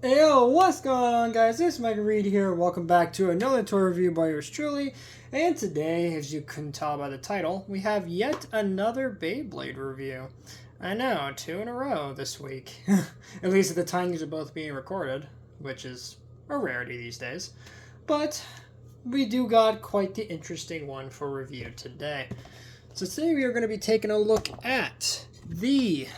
Hey, yo, what's going on, guys? It's Mike Reed here. Welcome back to another toy review by yours truly. And today, as you can tell by the title, we have yet another Beyblade review. I know, 2 in a row this week. At least at the time these are both being recorded, which is a rarity these days. But we do got quite the interesting one for review today. So today we are going to be taking a look at the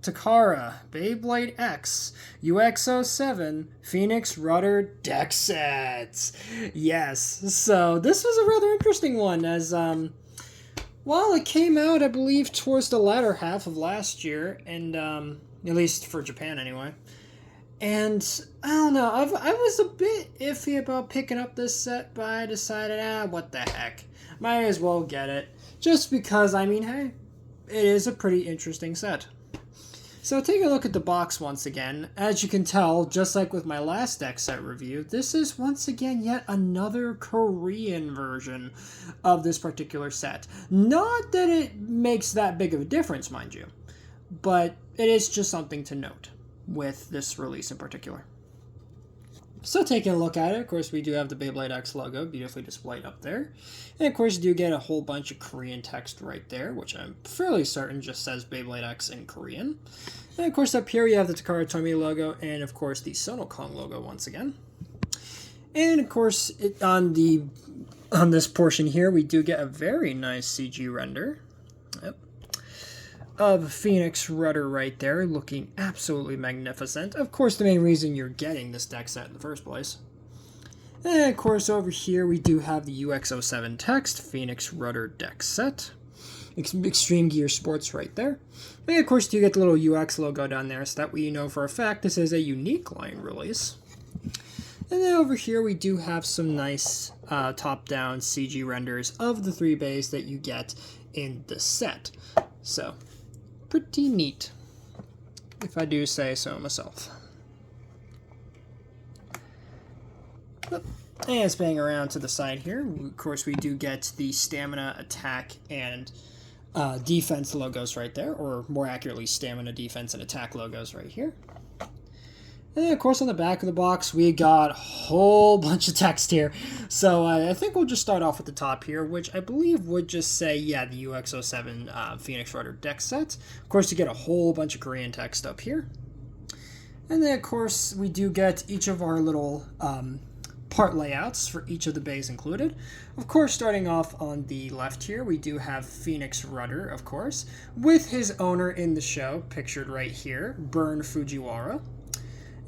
Takara Beyblade X UX-07 PhoenixRudder deck sets. Yes, so this was a rather interesting one as well, it came out, I believe, towards the latter half of last year, and at least for Japan anyway. And I don't know, I was a bit iffy about picking up this set, but I decided, what the heck, might as well get it, just because, I mean, hey, it is a pretty interesting set. So taking a look at the box once again, as you can tell, just like with my last deck set review, this is once again yet another Korean version of this particular set. Not that it makes that big of a difference, mind you, but it is just something to note with this release in particular. So taking a look at it, of course, we do have the Beyblade X logo beautifully displayed up there. And of course, you do get a whole bunch of Korean text right there, which I'm fairly certain just says Beyblade X in Korean. And of course, up here you have the Takara Tomy logo, and of course, the Sonokong logo once again. And of course, on this portion here, we do get a very nice CG render. Yep. Of PhoenixRudder right there, looking absolutely magnificent. Of course, the main reason you're getting this deck set in the first place. And of course, over here we do have the UX-07 text, PhoenixRudder deck set. Extreme Gear Sports right there. And of course, you get the little UX logo down there, so that way you know for a fact this is a unique line release. And then over here we do have some nice top-down CG renders of the 3 bays that you get in the set. So, pretty neat, if I do say so myself. And spinning around to the side here, of course we do get the stamina, attack, and defense logos right there, or more accurately, stamina, defense, and attack logos right here. And of course on the back of the box we got a whole bunch of text here. So I think we'll just start off at the top here, which I believe would just say, yeah, the UX-07 PhoenixRudder deck set. Of course you get a whole bunch of Korean text up here. And then of course we do get each of our little part layouts for each of the bays included. Of course, starting off on the left here, we do have PhoenixRudder, of course, with his owner in the show, pictured right here, Burn Fujiwara.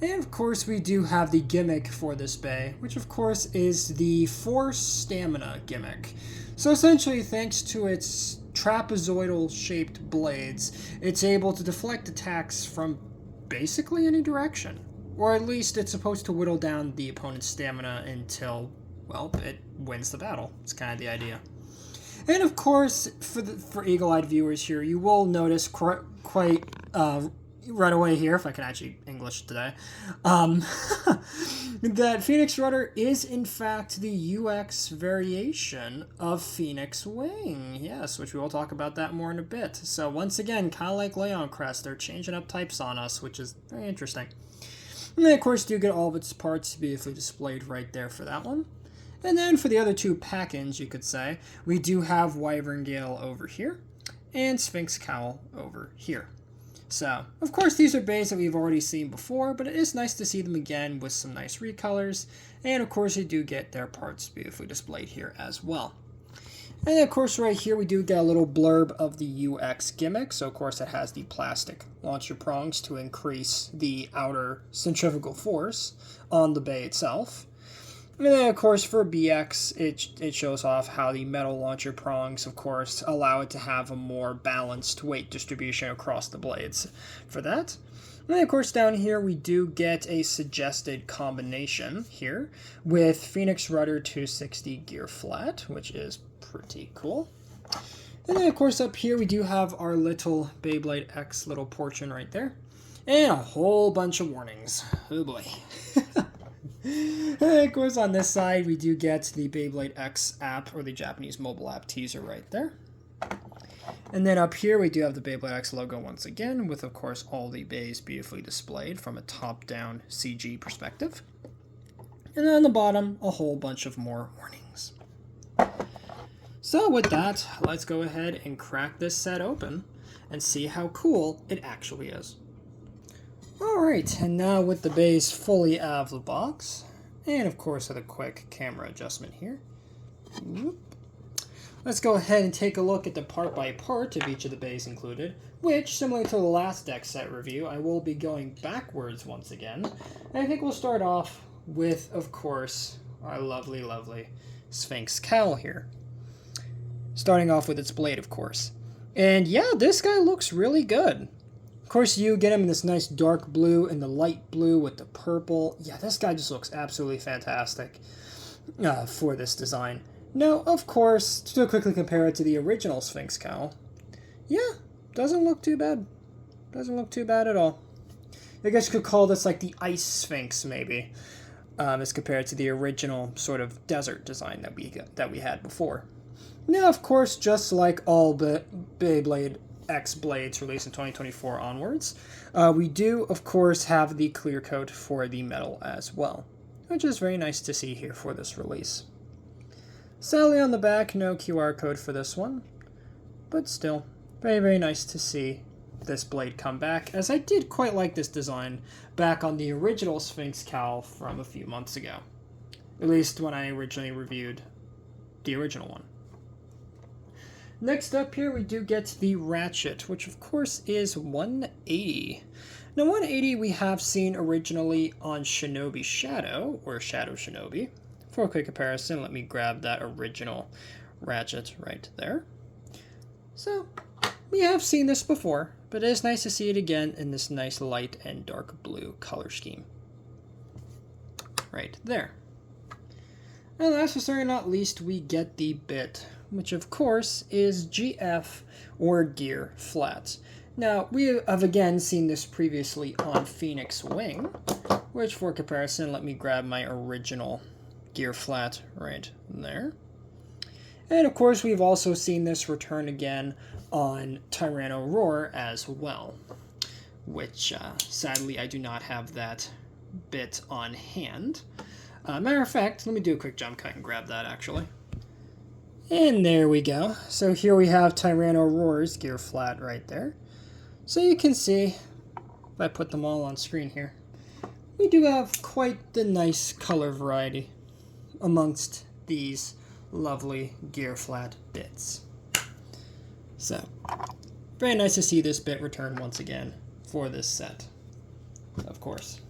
And of course, we do have the gimmick for this bay, which of course is the Force Stamina gimmick. So essentially, thanks to its trapezoidal-shaped blades, it's able to deflect attacks from basically any direction. Or at least it's supposed to whittle down the opponent's stamina until, well, it wins the battle. It's kind of the idea. And of course, for eagle-eyed viewers here, you will notice quite right away here, if I can actually English today, that PhoenixRudder is in fact the UX variation of Phoenix Wing. Yes, which we will talk about that more in a bit. So once again, kind of like Leon Crest, they're changing up types on us, which is very interesting. And then, of course, you get all of its parts beautifully displayed right there for that one. And then for the other 2 pack-ins, you could say, we do have Wyvern Gale over here and Sphinx Cowl over here. So, of course, these are bays that we've already seen before, but it is nice to see them again with some nice recolors. And, of course, you do get their parts beautifully displayed here as well. And then, of course, right here we do get a little blurb of the UX gimmick. So, of course, it has the plastic launcher prongs to increase the outer centrifugal force on the bay itself. And then, of course, for BX, it shows off how the metal launcher prongs, of course, allow it to have a more balanced weight distribution across the blades for that. And then, of course, down here we do get a suggested combination here with PhoenixRudder 260 Gear Flat, which is pretty cool. And then, of course, up here we do have our little Beyblade X little portion right there. And a whole bunch of warnings. Oh boy. And of course, on this side, we do get the Beyblade X app, or the Japanese mobile app teaser right there. And then up here we do have the Beyblade X logo once again, with of course all the bays beautifully displayed from a top-down CG perspective. And then on the bottom, a whole bunch of more warnings. So with that, let's go ahead and crack this set open and see how cool it actually is. Alright, and now with the bays fully out of the box, and of course with a quick camera adjustment here, let's go ahead and take a look at the part by part of each of the bays included, which, similar to the last deck set review, I will be going backwards once again. And I think we'll start off with, of course, our lovely, lovely Sphinx cowl here. Starting off with its blade, of course. And yeah, this guy looks really good. Of course, you get him in this nice dark blue and the light blue with the purple. Yeah, this guy just looks absolutely fantastic for this design. Now, of course, to quickly compare it to the original Sphinx cowl, yeah, doesn't look too bad. Doesn't look too bad at all. I guess you could call this like the Ice Sphinx, maybe, as compared to the original sort of desert design that we had before. Now, of course, just like all the Beyblade X blades released in 2024 onwards, we do, of course, have the clear coat for the metal as well, which is very nice to see here for this release. Sadly, on the back, no QR code for this one, but still, very, very nice to see this blade come back, as I did quite like this design back on the original Sphinx cowl from a few months ago, at least when I originally reviewed the original one. Next up here, we do get the Ratchet, which of course is 180. Now 180 we have seen originally on Shinobi Shadow, or Shadow Shinobi. For a quick comparison, let me grab that original Ratchet right there. So, we have seen this before, but it is nice to see it again in this nice light and dark blue color scheme. Right there. And last but certainly not least, we get the bit, which of course is GF, or gear flat. Now, we have again seen this previously on Phoenix Wing, which for comparison, let me grab my original gear flat right there. And of course, we've also seen this return again on Tyranno Roar as well, which sadly I do not have that bit on hand. Matter of fact, let me do a quick jump cut and grab that actually. And there we go. So here we have Tyranno Roar's gear flat right there. So you can see, if I put them all on screen here, we do have quite the nice color variety amongst these lovely gear flat bits. So, very nice to see this bit return once again for this set, of course.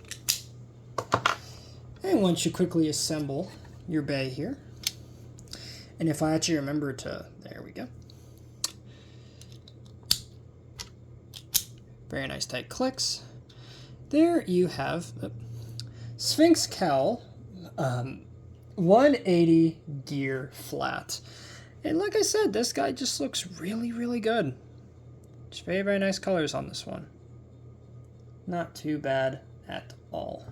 And once you quickly assemble your bay here, and if I actually remember to, there we go. Very nice tight clicks. There you have Sphinx Cowl 180 gear flat. And like I said, this guy just looks really, really good. Just very, very nice colors on this one. Not too bad at all.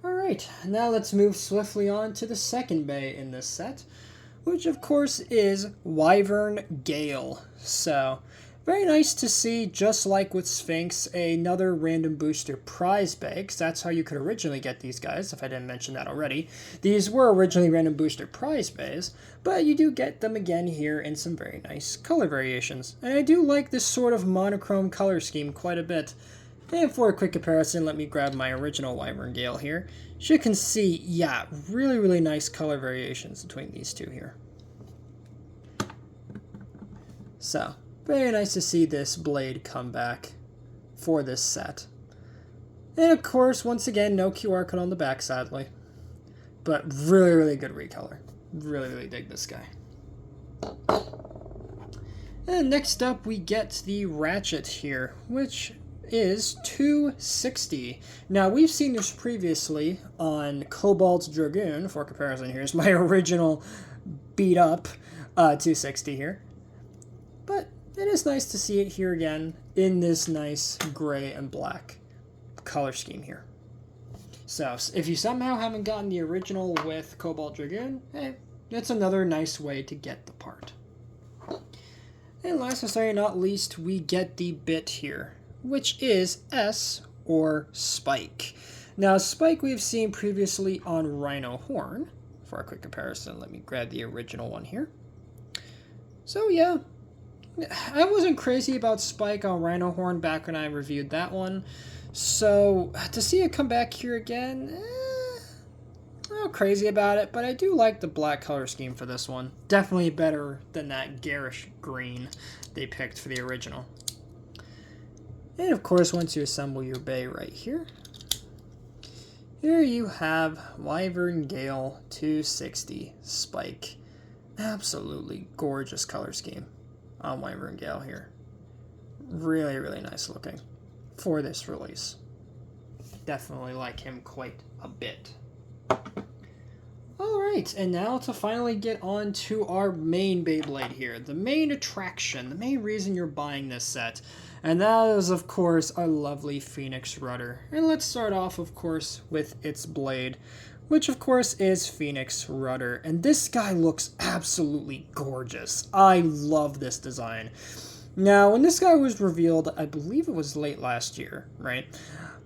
Alright, now let's move swiftly on to the second bay in this set, which of course is Wyvern Gale. So, very nice to see, just like with Sphinx, another random booster prize bay, because that's how you could originally get these guys, if I didn't mention that already. These were originally random booster prize bays, but you do get them again here in some very nice color variations. And I do like this sort of monochrome color scheme quite a bit. And for a quick comparison, let me grab my original Wyvern Gale here. As you can see, yeah, really, really nice color variations between these two here. So, very nice to see this blade come back for this set. And of course, once again, no QR code on the back, sadly. But really, really good recolor. Really, really dig this guy. And next up, we get the Ratchet here, which is 260. Now, we've seen this previously on Cobalt Dragoon. For comparison, here's my original beat up 260 here. But it is nice to see it here again in this nice gray and black color scheme here. So, if you somehow haven't gotten the original with Cobalt Dragoon, hey, That's another nice way to get the part. And last but certainly not least, we get the bit here, which is S, or Spike. Now, Spike we've seen previously on Rhino Horn. For a quick comparison, let me grab the original one here. So yeah, I wasn't crazy about Spike on Rhino Horn back when I reviewed that one. So to see it come back here again, I'm not crazy about it, but I do like the black color scheme for this one. Definitely better than that garish green they picked for the original. And of course, once you assemble your bay right here, here you have MRGang 260 Spike. Absolutely gorgeous color scheme on MRGang here. Really, really nice looking for this release. Definitely like him quite a bit. Alright, and now to finally get on to our main Beyblade here. The main attraction, the main reason you're buying this set. And that is, of course, our lovely PhoenixRudder. And let's start off, of course, with its blade, which, of course, is PhoenixRudder. And this guy looks absolutely gorgeous. I love this design. Now, when this guy was revealed, I believe it was late last year, right?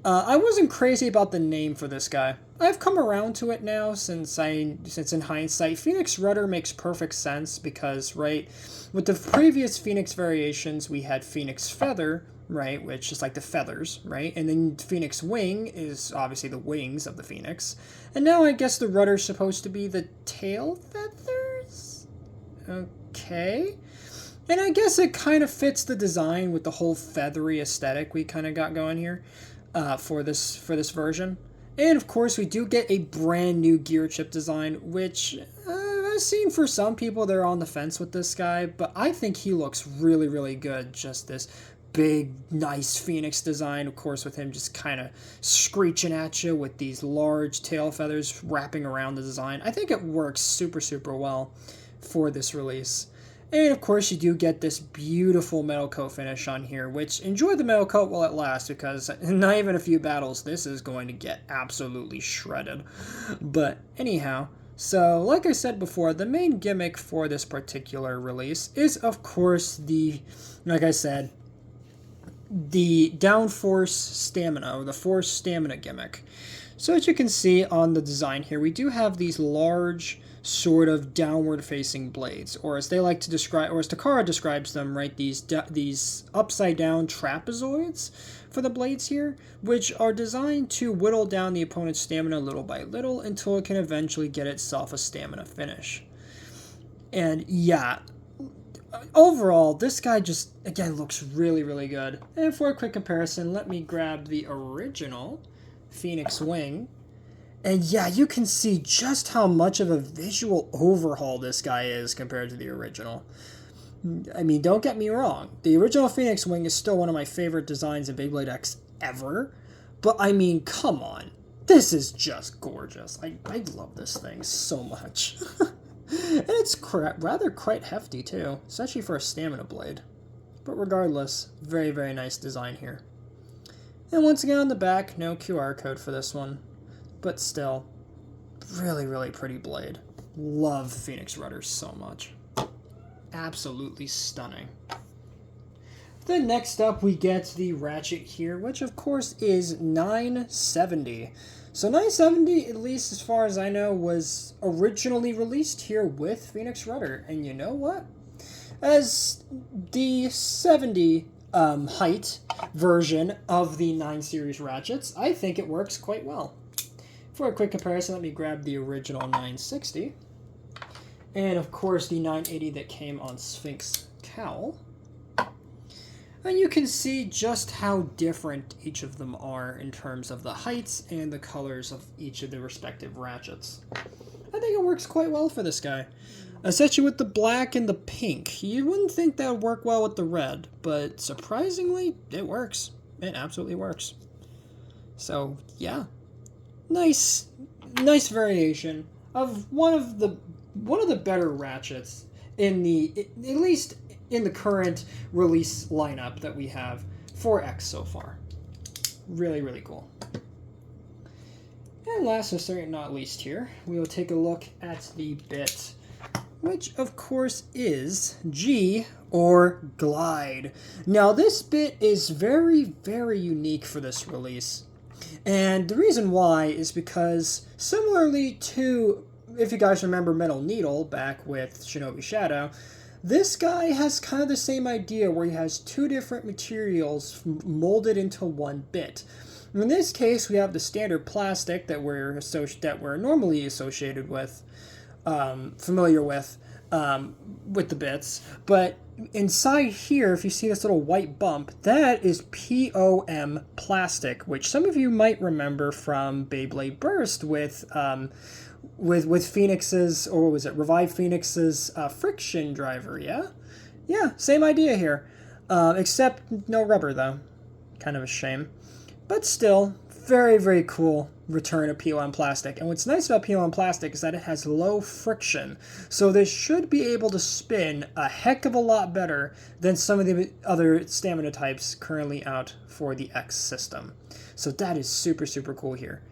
I wasn't crazy about the name for this guy. I've come around to it now since in hindsight, PhoenixRudder makes perfect sense because, right, with the previous Phoenix variations, we had Phoenix Feather, right, which is like the feathers, right, and then Phoenix Wing is obviously the wings of the Phoenix, and now I guess the rudder's supposed to be the tail feathers? Okay. And I guess it kind of fits the design with the whole feathery aesthetic we kind of got going here. For this version. And of course we do get a brand new gear chip design, which I've seen for some people they're on the fence with this guy, but I think he looks really, really good. Just this big, nice Phoenix design, of course, with him just kind of screeching at you with these large tail feathers wrapping around the design. I think it works super, super well for this release. And of course you do get this beautiful metal coat finish on here, which enjoy the metal coat while it lasts, because not even a few battles, this is going to get absolutely shredded. But anyhow, so like I said before, the main gimmick for this particular release is of course like I said, the downforce stamina, or the force stamina gimmick. So as you can see on the design here, we do have these large sort of downward facing blades, or as they like to describe, or as Takara describes them, right, these upside down trapezoids for the blades here, which are designed to whittle down the opponent's stamina little by little until it can eventually get itself a stamina finish. And yeah, overall this guy just again looks really, really good. And for a quick comparison, let me grab the original Phoenix Wing. And yeah, you can see just how much of a visual overhaul this guy is compared to the original. I mean, don't get me wrong. The original Phoenix Wing is still one of my favorite designs in Beyblade X ever. But I mean, come on. This is just gorgeous. I love this thing so much. And it's rather quite hefty too, especially for a stamina blade. But regardless, very, very nice design here. And once again on the back, no QR code for this one. But still, really, really pretty blade. Love PhoenixRudder so much. Absolutely stunning. Then next up we get the ratchet here, which of course is 970. So 970, at least as far as I know, was originally released here with PhoenixRudder. And you know what? As the 70 height version of the 9 series ratchets, I think it works quite well. For a quick comparison, let me grab the original 960. And of course the 980 that came on Sphinx Cowl. And you can see just how different each of them are in terms of the heights and the colors of each of the respective ratchets. I think it works quite well for this guy. Especially with the black and the pink. You wouldn't think that would work well with the red, but surprisingly, it works. It absolutely works. So, yeah. Nice variation of one of the better ratchets in at least in the current release lineup that we have for X so far. Really, really cool. And last and certainly not least here, we will take a look at the bit. which of course is G, or glide. Now this bit is very, very unique for this release. And the reason why is because, similarly to, if you guys remember Metal Needle back with Shinobi Shadow, this guy has kind of the same idea where he has two different materials molded into one bit. In this case, we have the standard plastic that we're normally associated with, familiar with the bits, but inside here, if you see this little white bump, that is POM plastic, which some of you might remember from Beyblade Burst with Phoenix's, or what was it, Revive Phoenix's friction driver, yeah? Yeah, same idea here, except no rubber though. Kind of a shame. But still, very, very cool return of POM plastic. And what's nice about POM plastic is that it has low friction. So this should be able to spin a heck of a lot better than some of the other stamina types currently out for the X system. So that is super, super cool here.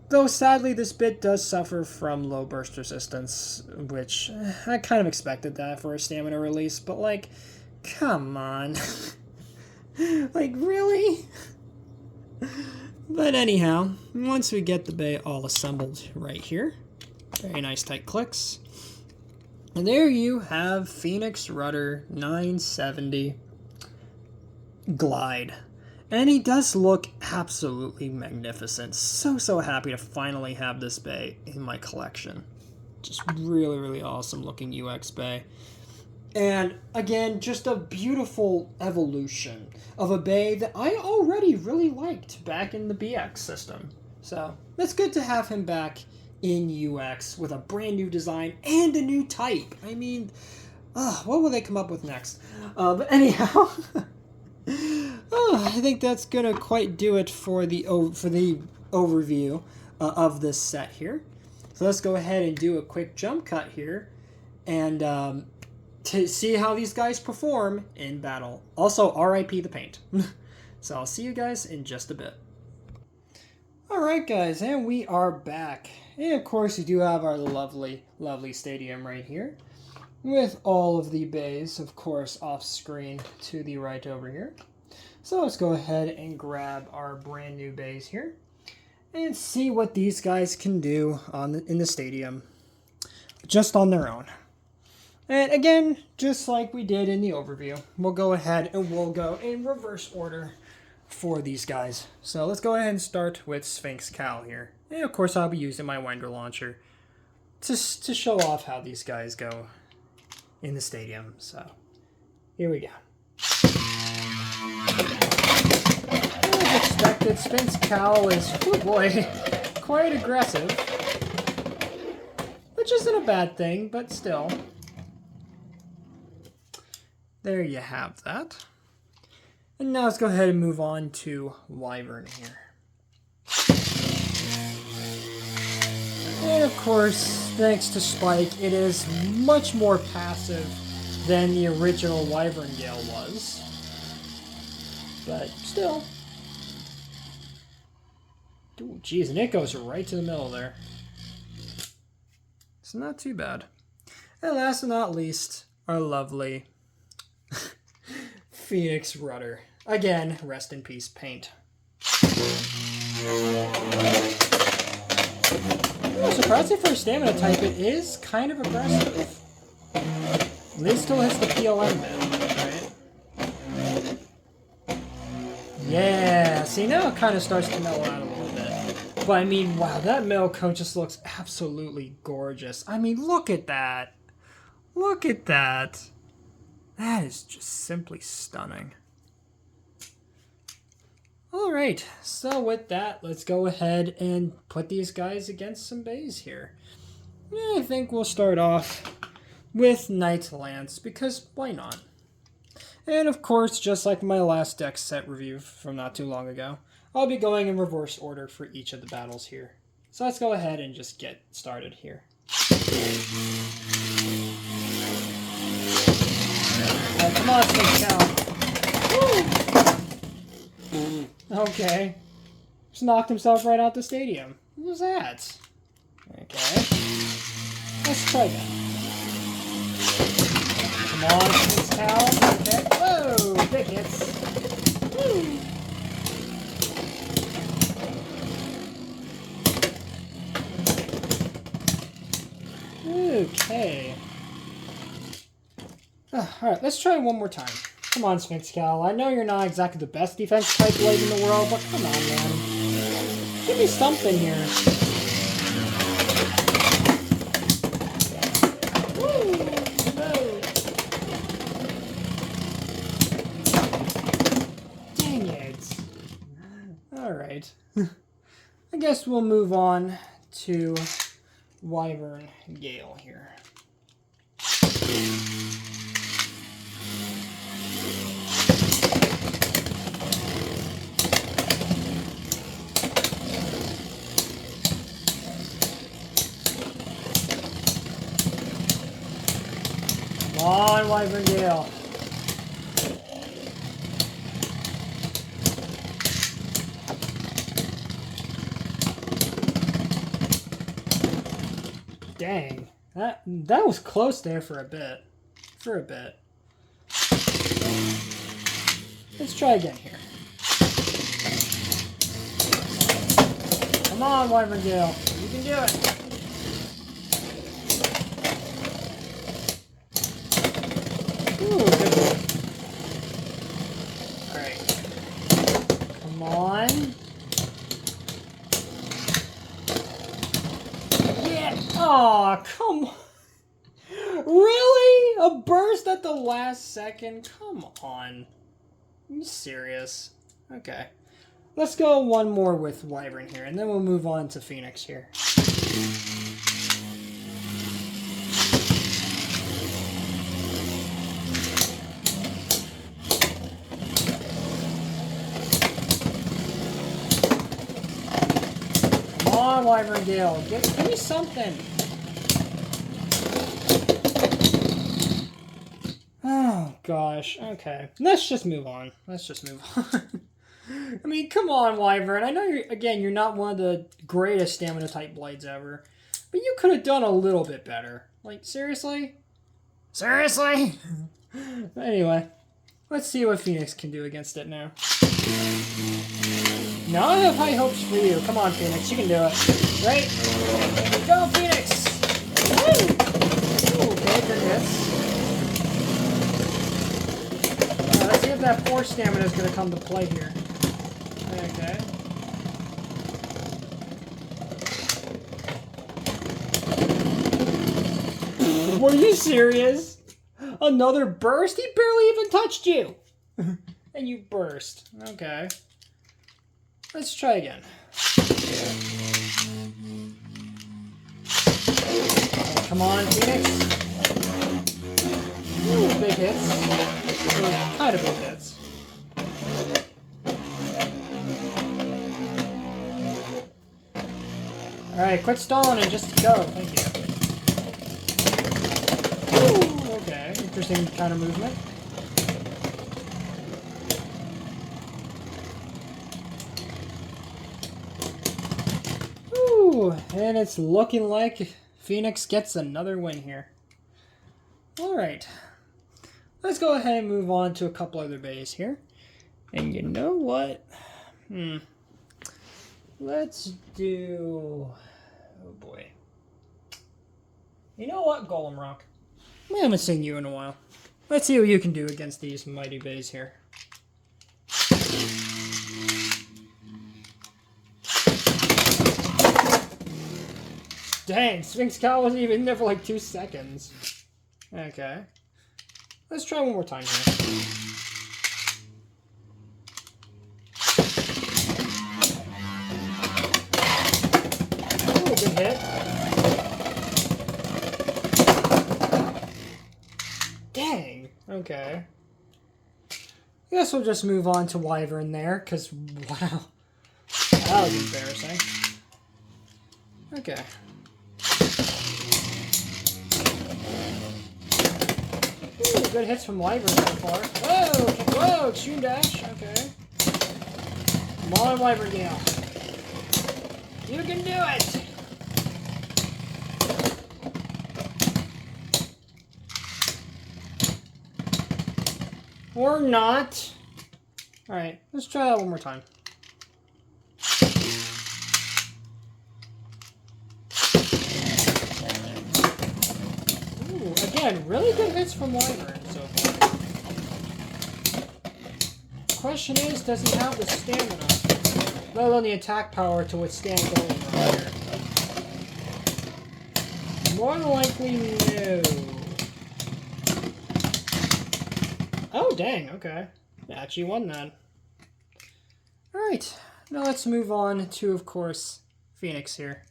Though sadly this bit does suffer from low burst resistance, which I kind of expected that for a stamina release, but like, come on. Like, really? But anyhow, once we get the bay all assembled right here, very nice tight clicks, and there you have PhoenixRudder 970 Glide. And he does look absolutely magnificent. So happy to finally have this bay in my collection. Just really, really awesome looking UX bay. And again, just a beautiful evolution of a bay that I already really liked back in the BX system. So it's good to have him back in UX with a brand new design and a new type. I mean, what will they come up with next? But anyhow, I think that's gonna quite do it for the overview of this set here. So let's go ahead and do a quick jump cut here, and to see how these guys perform in battle. Also, RIP the paint. So I'll see you guys in just a bit. Alright guys, and we are back. And of course you do have our lovely, lovely stadium right here, with all of the bays, of course, off screen to the right over here. So let's go ahead and grab our brand new bays here, and see what these guys can do in the stadium, just on their own. And again, just like we did in the overview, we'll go ahead and we'll go in reverse order for these guys. So let's go ahead and start with Sphinx Cal here. And of course I'll be using my Wender launcher to show off how these guys go in the stadium. So here we go. As expected, Sphinx Cal is, oh boy, quite aggressive. Which isn't a bad thing, but still. There you have that. And now let's go ahead and move on to Wyvern here. And of course, thanks to Spike, it is much more passive than the original Wyvern Gale was. But still. Ooh, geez, and it goes right to the middle there. It's not too bad. And last but not least, our lovely PhoenixRudder. Again, rest in peace, paint. I'm surprised for a stamina type, it is kind of aggressive. It still hits the PLM bit, right? Yeah, see, now it kind of starts to mellow out a little bit. But I mean, wow, that metal coat just looks absolutely gorgeous. I mean, look at that. Look at that. That is just simply stunning. Alright, so with that, let's go ahead and put these guys against some bays here. I think we'll start off with Knight Lance, because why not? And of course, just like my last deck set review from not too long ago, I'll be going in reverse order for each of the battles here. So let's go ahead and just get started here. Oh, come on, Sphinx Cal. Okay. Just knocked himself right out the stadium. What was that? Okay. Let's try that. Come on, Phoenix Cow. Okay. Whoa, big hits. Woo. Okay. Alright, let's try one more time. Come on, Sphinx Cow. I know you're not exactly the best defense type blade in the world, but come on, man. Give me something here. Woo! No. Dang it. Alright. I guess we'll move on to Wyvern Gale here. Come on, Wyvern Gale. Dang, that was close there for a bit. Let's try again here. Come on, Wyvern Gale. You can do it. Ooh, good one. Alright. Come on. Yeah. Aw, come on. Really? A burst at the last second? Come on. Are you serious? Okay. Let's go one more with Wyvern here, and then we'll move on to Phoenix here. Come on, Wyvern Gale. Give me something. Oh, gosh. Okay. Let's just move on. I mean, come on, Wyvern. I know you're not one of the greatest stamina type blades ever, but you could have done a little bit better. Like, seriously? Seriously? Anyway, let's see what Phoenix can do against it now. Now I have high hopes for you. Come on, Phoenix. You can do it. Right? Go, Phoenix! Woo! Ooh, okay, good hits. Let's see if that force stamina is going to come to play here. Okay. Were you serious? Another burst? He barely even touched you! And you burst. Okay. Let's try again. Oh, come on, Phoenix. Ooh, big hits. Kind of big hits. Alright, quit stalling and just go. Thank you. Ooh, okay. Interesting kind of movement. Ooh, and it's looking like Phoenix gets another win here. Alright. Let's go ahead and move on to a couple other bays here. And you know what? Let's do... Oh boy. You know what, Golem Rock? We haven't seen you in a while. Let's see what you can do against these mighty bays here. Dang, Sphinx Cow wasn't even there for like 2 seconds. Okay. Let's try one more time here. Ooh, good hit. Dang. Okay. I guess we'll just move on to Wyvern there, because, wow. That was embarrassing. Okay. Ooh, good hits from Wyvern so far. Whoa, extreme dash. Okay. Come on, Wyvern Gale. You can do it. Or not. Alright, let's try that one more time. Ooh, again, really good hits from Wyvern so far. Question is, does he have the stamina? Let alone the attack power to withstand Golem right here. More than likely, no. Oh, dang, okay. Actually won that. Alright, now let's move on to, of course, Phoenix here.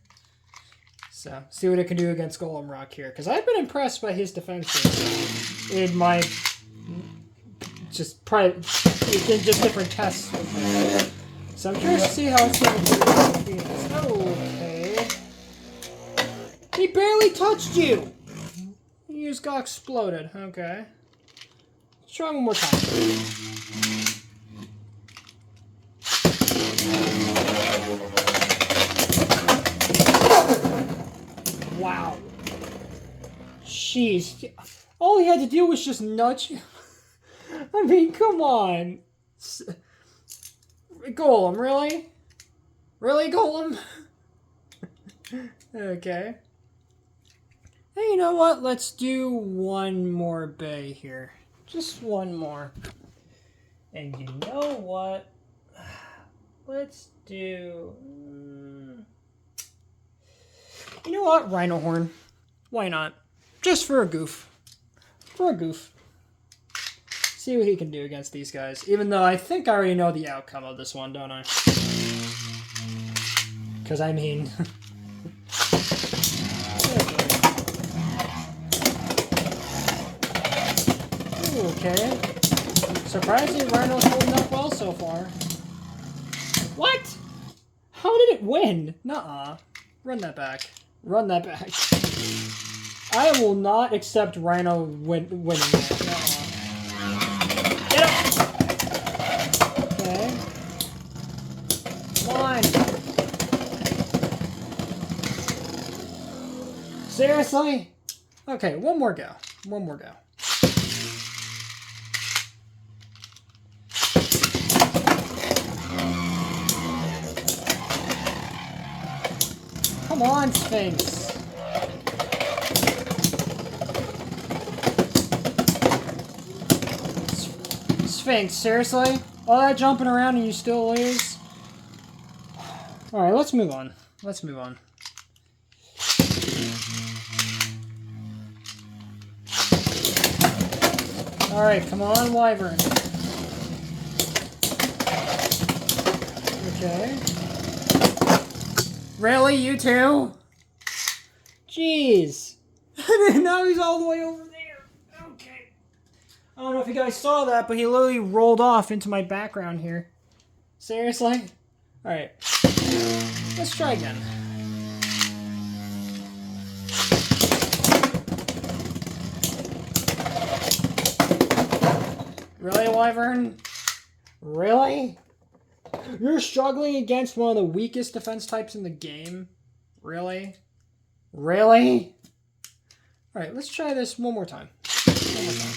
So, see what it can do against Golem Rock here. Because I've been impressed by his defenses in my... just different tests with him. So I'm curious to see how it's going to do against Phoenix. Okay. He barely touched you! You just got exploded. Okay. Let's try one more time. Wow. Jeez. All he had to do was just nudge you. I mean, come on. Golem, really? Really, Golem? Okay. Hey, you know what? Let's do one more bay here. Just one more. And you know what? Let's do... You know what? Rhino Horn. Why not? Just for a goof. For a goof. See what he can do against these guys. Even though I think I already know the outcome of this one, don't I? Because I mean... Okay. Surprisingly, Rhino's holding up well so far. What? How did it win? Nuh-uh. Run that back. Run that back. I will not accept Rhino winning that. Nuh-uh. Get up! Okay. Come on. Seriously? Okay, one more go. One more go. Come on, Sphinx. Sphinx, seriously? All that jumping around and you still lose? Alright, let's move on. Let's move on. Alright, come on, Wyvern. Okay. Really? You too? Jeez. Now he's all the way over there. Okay. I don't know if you guys saw that, but he literally rolled off into my background here. Seriously? Alright. Let's try again. Really, Wyvern? Really? You're struggling against one of the weakest defense types in the game? Really? Really? Alright, let's try this one more time. One more time.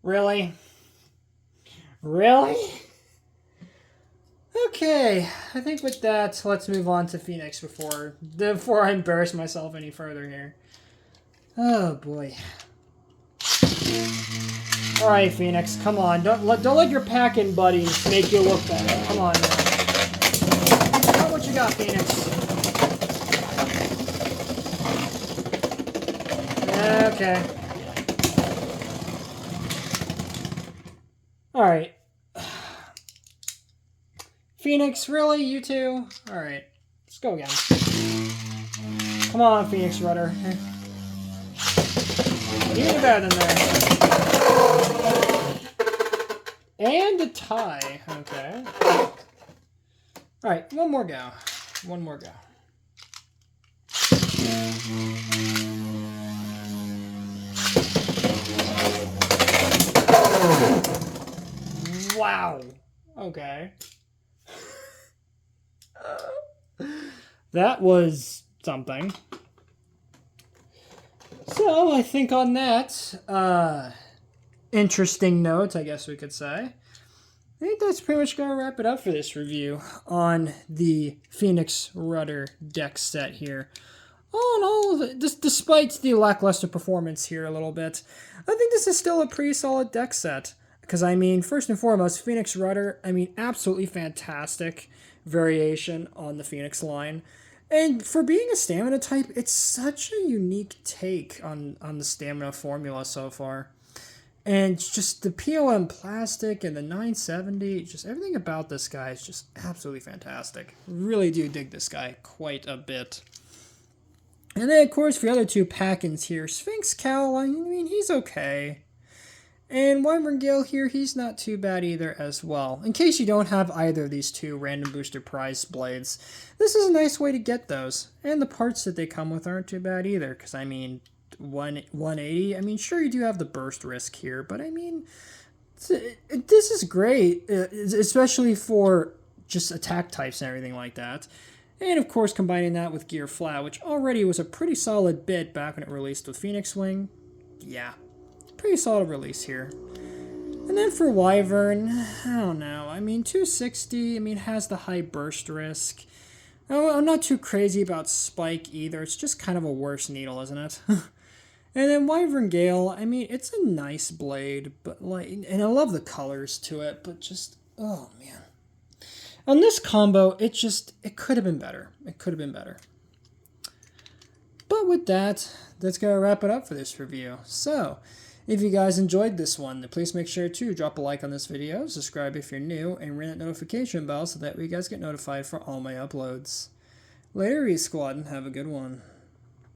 Really? Really? Okay, I think with that, let's move on to Phoenix before I embarrass myself any further here. Oh boy. Alright, Phoenix, come on. Don't let your packing buddies make you look bad. Come on now. Show what you got, Phoenix. Okay. Alright. Phoenix, really? You too? Alright. Let's go again. Come on, PhoenixRudder. Even better than that. And a tie. Okay. Alright, one more go. One more go. Wow. Okay. That was something. So, I think on that, interesting note, I guess we could say, I think that's pretty much going to wrap it up for this review on the PhoenixRudder deck set here. All in all, despite the lackluster performance here a little bit, I think this is still a pretty solid deck set. Because, I mean, first and foremost, PhoenixRudder, I mean, absolutely fantastic variation on the Phoenix line. And for being a stamina type, it's such a unique take on the stamina formula so far. And just the POM plastic and the 970, just everything about this guy is just absolutely fantastic. Really do dig this guy quite a bit. And then, of course, for the other two pack-ins here, Sphinx Cowl, I mean, he's okay. And MRGang here, he's not too bad either as well. In case you don't have either of these two random booster prize blades, this is a nice way to get those. And the parts that they come with aren't too bad either, because, I mean, 180, I mean, sure, you do have the burst risk here, but, I mean, this is great, especially for just attack types and everything like that. And, of course, combining that with Gear Flat, which already was a pretty solid bit back when it released with Phoenix Wing. Yeah. Pretty solid release here. And then for Wyvern, I don't know. I mean, 260, I mean, has the high burst risk. I'm not too crazy about Spike either. It's just kind of a worse needle, isn't it? And then Wyvern Gale, I mean, it's a nice blade, but like, and I love the colors to it, but just, oh man. On this combo, it could have been better. It could have been better. But with that, that's going to wrap it up for this review. So, if you guys enjoyed this one, then please make sure to drop a like on this video, subscribe if you're new, and ring that notification bell so that you guys get notified for all my uploads. Later, E-Squad, and have a good one.